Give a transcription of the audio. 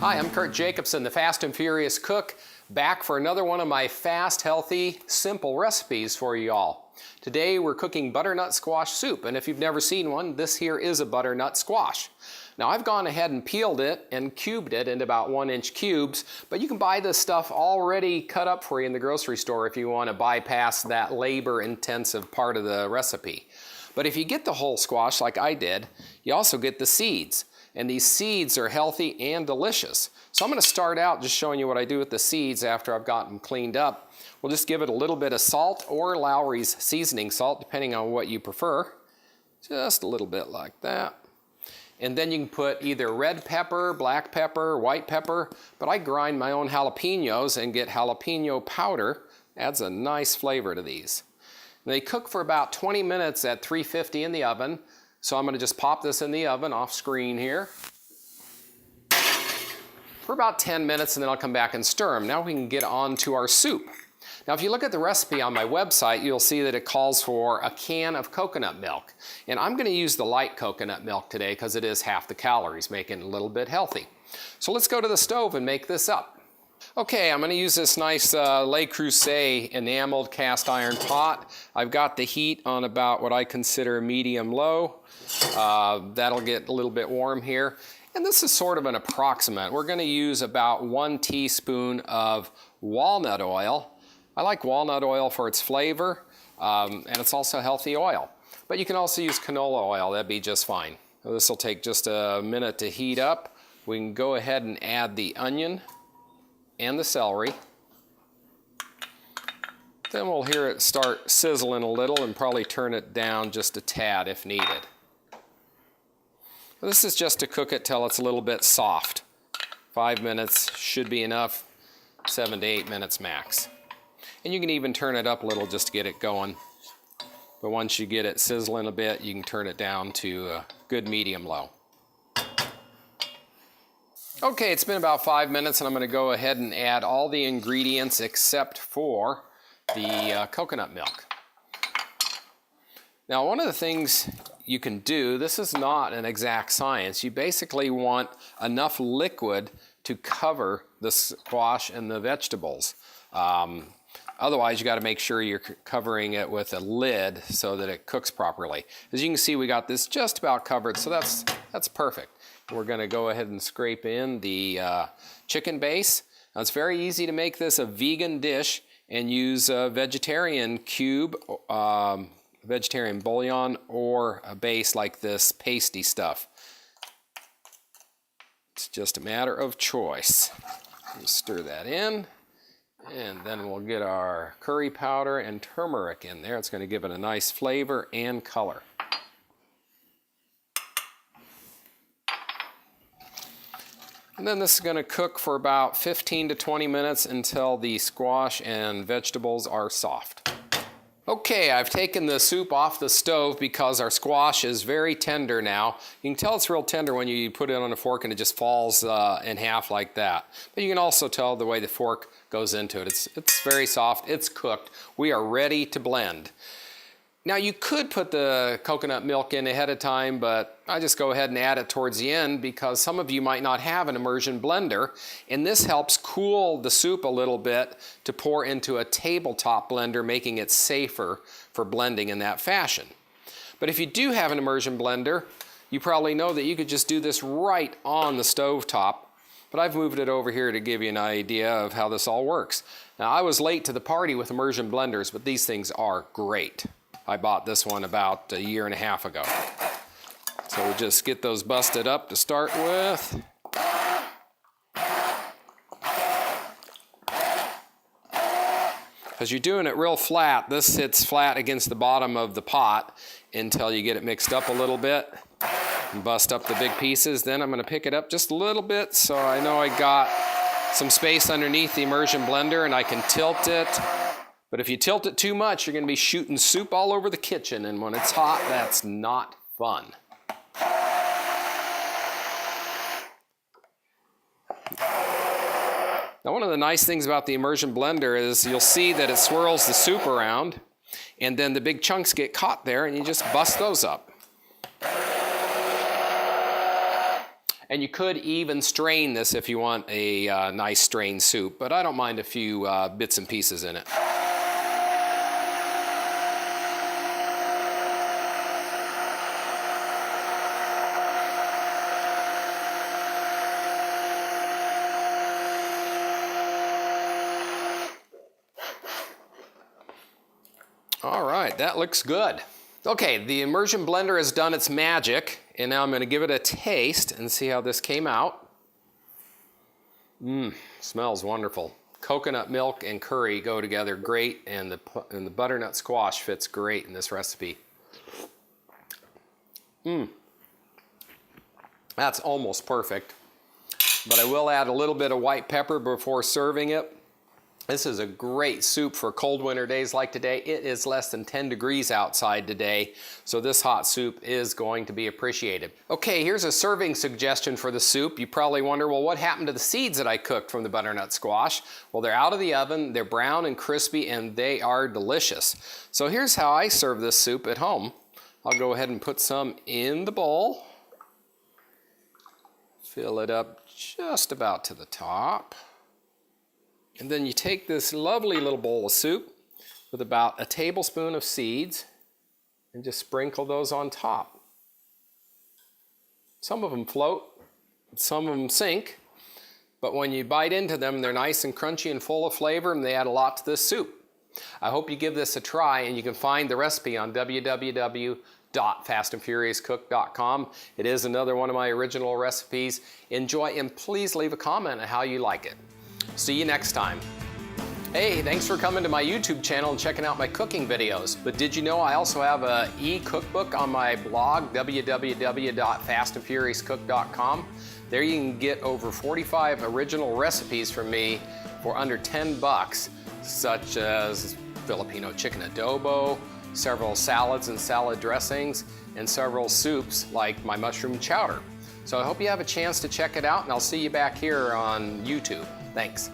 Hi, I'm Kurt Jacobson, the Fast and Furious Cook, back for another one of my fast, healthy, simple recipes for you all. Today we're cooking butternut squash soup, and if you've never seen one, this here is a butternut squash. Now I've gone ahead and peeled it and cubed it into about 1-inch cubes, but you can buy this stuff already cut up for you in the grocery store if you want to bypass that labor-intensive part of the recipe. But if you get the whole squash like I did, you also get the seeds. And these seeds are healthy and delicious. So I'm going to start out just showing you what I do with the seeds after I've got them cleaned up. We'll just give it a little bit of salt or Lowry's seasoning salt, depending on what you prefer. Just a little bit like that. And then you can put either red pepper, black pepper, white pepper, but I grind my own jalapenos and get jalapeno powder. Adds a nice flavor to these. And they cook for about 20 minutes at 350 in the oven. So I'm going to just pop this in the oven off screen here for about 10 minutes, and then I'll come back and stir them. Now we can get on to our soup. Now if you look at the recipe on my website, you'll see that it calls for a can of coconut milk. And I'm going to use the light coconut milk today because it is half the calories, making it a little bit healthy. So let's go to the stove and make this up. Okay, I'm going to use this nice Le Creuset enameled cast iron pot. I've got the heat on about what I consider medium-low. That'll get a little bit warm here. And this is sort of an approximate. We're going to use about 1 teaspoon of walnut oil. I like walnut oil for its flavor, and it's also healthy oil. But you can also use canola oil. That'd be just fine. So this will take just a minute to heat up. We can go ahead and add the onion and the celery. Then we'll hear it start sizzling a little and probably turn it down just a tad if needed. This is just to cook it till it's a little bit soft. 5 minutes should be enough, 7 to 8 minutes max. And you can even turn it up a little just to get it going. But once you get it sizzling a bit, you can turn it down to a good medium-low. Okay, it's been about 5 minutes, and I'm going to go ahead and add all the ingredients except for the coconut milk. Now, one of the things you can do, this is not an exact science. You basically want enough liquid to cover the squash and the vegetables. Otherwise, you got to make sure you're covering it with a lid so that it cooks properly. As you can see, we got this just about covered, so that's perfect. We're going to go ahead and scrape in the chicken base. Now, it's very easy to make this a vegan dish and use a vegetarian cube, vegetarian bouillon, or a base like this pasty stuff. It's just a matter of choice. We'll stir that in, and then we'll get our curry powder and turmeric in there. It's going to give it a nice flavor and color. And then this is going to cook for about 15 to 20 minutes until the squash and vegetables are soft. Okay, I've taken the soup off the stove because our squash is very tender now. You can tell it's real tender when you put it on a fork and it just falls in half like that. But you can also tell the way the fork goes into it. It's very soft, it's cooked. We are ready to blend. Now you could put the coconut milk in ahead of time, but I just go ahead and add it towards the end because some of you might not have an immersion blender, and this helps cool the soup a little bit to pour into a tabletop blender, making it safer for blending in that fashion. But if you do have an immersion blender, you probably know that you could just do this right on the stove top, but I've moved it over here to give you an idea of how this all works. Now I was late to the party with immersion blenders, but these things are great. I bought this one about a year and a half ago. So we'll just get those busted up to start with. Because you're doing it real flat, this sits flat against the bottom of the pot until you get it mixed up a little bit and bust up the big pieces. Then I'm going to pick it up just a little bit so I know I got some space underneath the immersion blender and I can tilt it. But if you tilt it too much, you're going to be shooting soup all over the kitchen, and when it's hot, that's not fun. Now, one of the nice things about the immersion blender is you'll see that it swirls the soup around, and then the big chunks get caught there, and you just bust those up. And you could even strain this if you want a nice strained soup, but I don't mind a few bits and pieces in it. All right, that looks good. Okay, the immersion blender has done its magic, and now I'm going to give it a taste and see how this came out. Smells wonderful. Coconut milk and curry go together great, and the butternut squash fits great in this recipe. That's almost perfect, but I will add a little bit of white pepper before serving it. This is a great soup for cold winter days like today. It is less than 10 degrees outside today, so this hot soup is going to be appreciated. Okay, here's a serving suggestion for the soup. You probably wonder, well, what happened to the seeds that I cooked from the butternut squash? Well, they're out of the oven, they're brown and crispy, and they are delicious. So here's how I serve this soup at home. I'll go ahead and put some in the bowl. Fill it up just about to the top. And then you take this lovely little bowl of soup with about a tablespoon of seeds and just sprinkle those on top. Some of them float, some of them sink, but when you bite into them, they're nice and crunchy and full of flavor, and they add a lot to this soup. I hope you give this a try, and you can find the recipe on www.fastandfuriouscook.com. It is another one of my original recipes. Enjoy, and please leave a comment on how you like it. See you next time. Hey, thanks for coming to my YouTube channel and checking out my cooking videos. But did you know I also have an e-cookbook on my blog, www.fastandfuriouscook.com. There you can get over 45 original recipes from me for under 10 bucks, such as Filipino chicken adobo, several salads and salad dressings, and several soups like my mushroom chowder. So I hope you have a chance to check it out, and I'll see you back here on YouTube. Thanks.